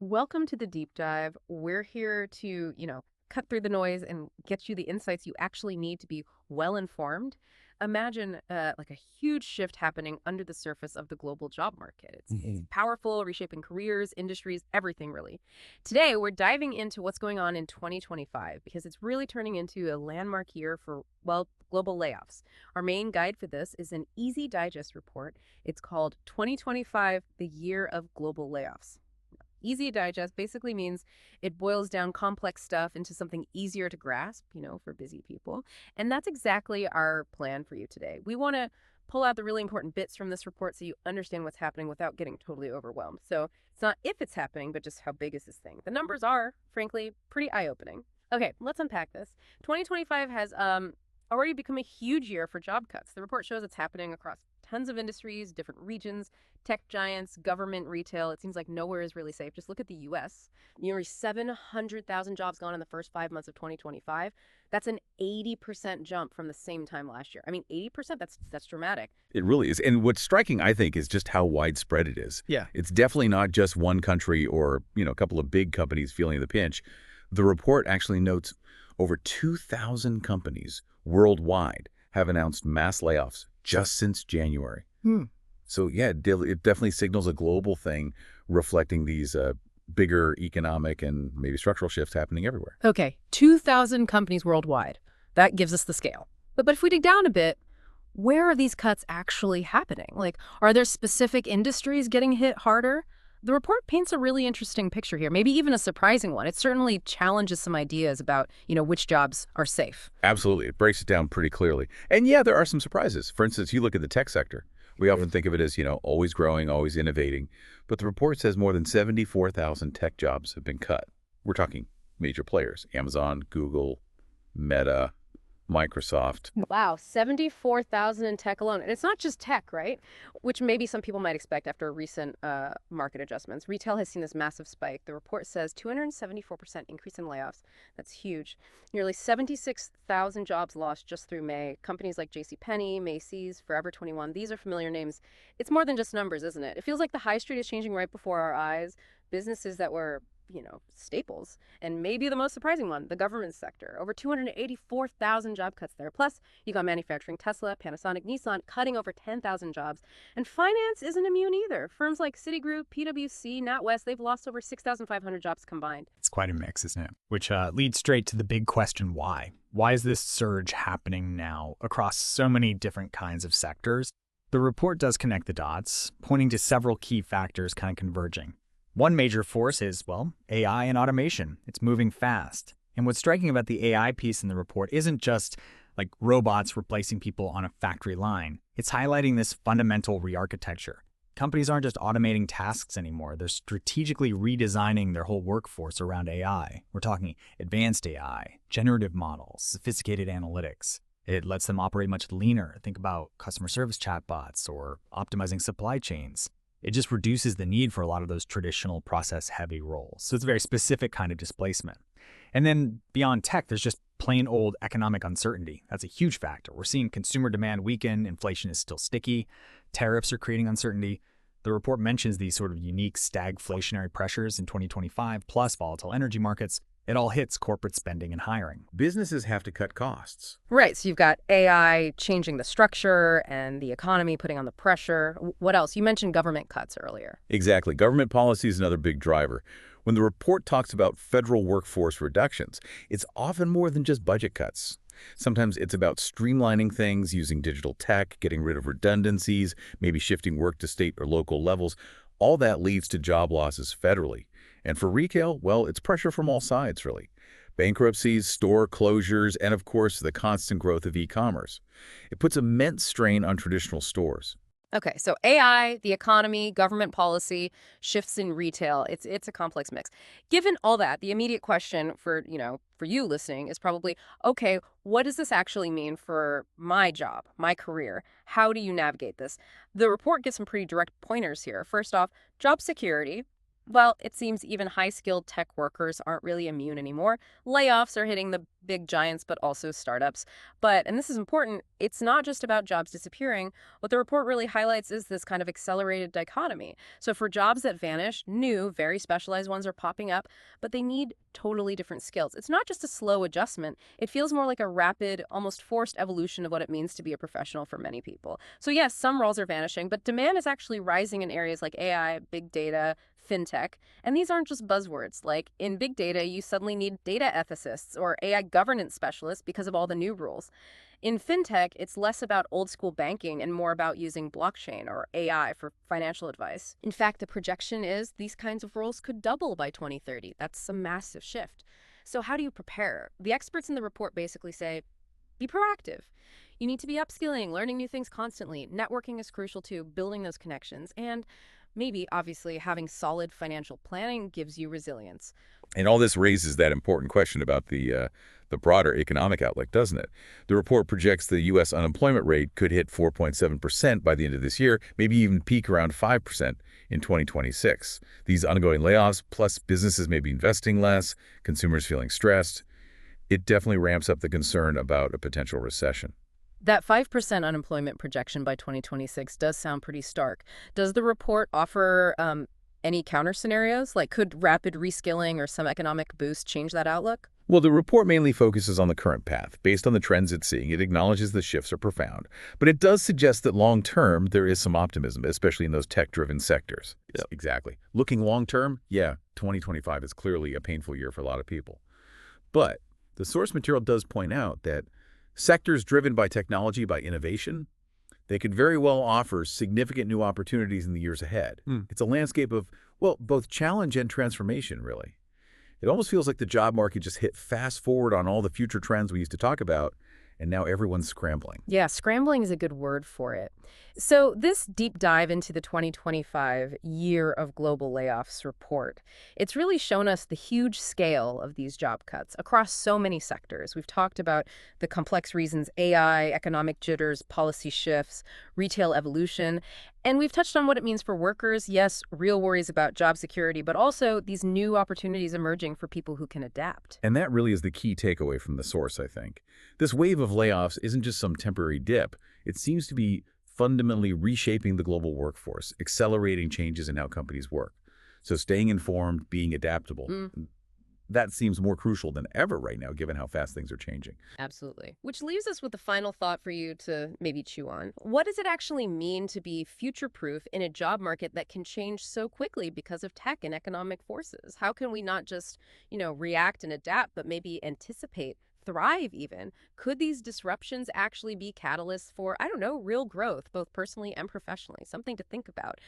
Welcome to the deep dive. We're here to, cut through the noise and get you the insights you actually need to be well informed. Imagine like a huge shift happening under the surface of the global job market. It's Mhm. powerful, reshaping careers, industries, everything really. Today, we're diving into what's going on in 2025 because it's really turning into a landmark year for, well, global layoffs. Our main guide for this is an easy digest report. It's called 2025, the Year of Global Layoffs. Easy to digest basically means it boils down complex stuff into something easier to grasp, for busy people. And that's exactly our plan for you today. We want to pull out the really important bits from this report so you understand what's happening without getting totally overwhelmed. So it's not if it's happening, but just how big is this thing. The numbers are, frankly, pretty eye opening. Okay, let's unpack this. 2025 has already become a huge year for job cuts. The report shows it's happening across tons of industries, different regions, tech giants, government, retail. It seems like nowhere is really safe. Just look at the US. Nearly 700,000 jobs gone in the first 5 months of 2025. That's an 80% jump from the same time last year. I mean, 80%, that's dramatic. It really is. And what's striking, I think, is just how widespread it is. Yeah. It's definitely not just one country or, a couple of big companies feeling the pinch. The report actually notes over 2,000 companies worldwide have announced mass layoffs just since January. Hmm. So, yeah, it definitely signals a global thing reflecting these bigger economic and maybe structural shifts happening everywhere. Okay, 2,000 companies worldwide. That gives us the scale. But if we dig down a bit, where are these cuts actually happening? Like, are there specific industries getting hit harder? The report paints a really interesting picture here, maybe even a surprising one. It certainly challenges some ideas about, which jobs are safe. Absolutely. It breaks it down pretty clearly. And yeah, there are some surprises. For instance, you look at the tech sector. We often think of it as, always growing, always innovating. But the report says more than 74,000 tech jobs have been cut. We're talking major players: Amazon, Google, Meta, Microsoft. Wow, 74,000 in tech alone. And it's not just tech, right? Which maybe some people might expect after recent market adjustments. Retail has seen this massive spike. The report says 274% increase in layoffs. That's huge. Nearly 76,000 jobs lost just through May. Companies like JCPenney, Macy's, Forever 21, these are familiar names. It's more than just numbers, isn't it? It feels like the high street is changing right before our eyes. Businesses that were staples. And maybe the most surprising one, the government sector. Over 284,000 job cuts there. Plus, you got manufacturing, Tesla, Panasonic, Nissan cutting over 10,000 jobs. And finance isn't immune either. Firms like Citigroup, PwC, NatWest, they've lost over 6,500 jobs combined. It's quite a mix, isn't it? Which leads straight to the big question, why? Why is this surge happening now across so many different kinds of sectors? The report does connect the dots, pointing to several key factors kind of converging. One major force is, well, AI and automation. It's moving fast. And what's striking about the AI piece in the report isn't just like robots replacing people on a factory line. It's highlighting this fundamental re-architecture. Companies aren't just automating tasks anymore. They're strategically redesigning their whole workforce around AI. We're talking advanced AI, generative models, sophisticated analytics. It lets them operate much leaner. Think about customer service chatbots or optimizing supply chains. It just reduces the need for a lot of those traditional process-heavy roles. So it's a very specific kind of displacement. And then beyond tech, there's just plain old economic uncertainty. That's a huge factor. We're seeing consumer demand weaken, inflation is still sticky, tariffs are creating uncertainty. The report mentions these sort of unique stagflationary pressures in 2025, plus volatile energy markets. It all hits corporate spending and hiring. Businesses have to cut costs. Right. So you've got AI changing the structure and the economy putting on the pressure. What else? You mentioned government cuts earlier. Exactly. Government policy is another big driver. When the report talks about federal workforce reductions, it's often more than just budget cuts. Sometimes it's about streamlining things, using digital tech, getting rid of redundancies, maybe shifting work to state or local levels. All that leads to job losses federally. And for retail, well, it's pressure from all sides, really. Bankruptcies, store closures, and of course, the constant growth of e-commerce. It puts immense strain on traditional stores. Okay, so AI, the economy, government policy, shifts in retail. It's a complex mix. Given all that, the immediate question for you listening is probably, okay, what does this actually mean for my job, my career? How do you navigate this? The report gives some pretty direct pointers here. First off, job security. Well, it seems even high-skilled tech workers aren't really immune anymore. Layoffs are hitting the big giants, but also startups. But, and this is important, it's not just about jobs disappearing. What the report really highlights is this kind of accelerated dichotomy. So for jobs that vanish, new, very specialized ones are popping up, but they need totally different skills. It's not just a slow adjustment. It feels more like a rapid, almost forced evolution of what it means to be a professional for many people. So yes, some roles are vanishing, but demand is actually rising in areas like AI, big data, fintech. And these aren't just buzzwords. Like in big data, you suddenly need data ethicists or AI governance specialists because of all the new rules. In fintech, it's less about old school banking and more about using blockchain or AI for financial advice. In fact, the projection is these kinds of roles could double by 2030. That's a massive shift. So, how do you prepare? The experts in the report basically say be proactive. You need to be upskilling, learning new things constantly. Networking is crucial too, building those connections. And maybe, obviously, having solid financial planning gives you resilience. And all this raises that important question about the broader economic outlook, doesn't it? The report projects the U.S. unemployment rate could hit 4.7% by the end of this year, maybe even peak around 5% in 2026. These ongoing layoffs, plus businesses maybe investing less, consumers feeling stressed, it definitely ramps up the concern about a potential recession. That 5% unemployment projection by 2026 does sound pretty stark. Does the report offer any counter scenarios? Like, could rapid reskilling or some economic boost change that outlook? Well, the report mainly focuses on the current path. Based on the trends it's seeing, it acknowledges the shifts are profound. But it does suggest that long-term, there is some optimism, especially in those tech-driven sectors. Yep. Exactly. Looking long-term, yeah, 2025 is clearly a painful year for a lot of people. But the source material does point out that sectors driven by technology, by innovation, they could very well offer significant new opportunities in the years ahead. Hmm. It's a landscape of, well, both challenge and transformation, really. It almost feels like the job market just hit fast forward on all the future trends we used to talk about, and now everyone's scrambling. Yeah, scrambling is a good word for it. So, this deep dive into the 2025 Year of Global Layoffs report, it's really shown us the huge scale of these job cuts across so many sectors. We've talked about the complex reasons AI, economic jitters, policy shifts, retail evolution, and we've touched on what it means for workers. Yes, real worries about job security, but also these new opportunities emerging for people who can adapt. And that really is the key takeaway from the source, I think. This wave of layoffs isn't just some temporary dip. It seems to be fundamentally reshaping the global workforce, accelerating changes in how companies work. So staying informed, being adaptable, Mm. that seems more crucial than ever right now, given how fast things are changing. Absolutely. Which leaves us with the final thought for you to maybe chew on. What does it actually mean to be future proof in a job market that can change so quickly because of tech and economic forces? How can we not just, react and adapt, but maybe anticipate, thrive even? Could these disruptions actually be catalysts for, I don't know, real growth, both personally and professionally? Something to think about.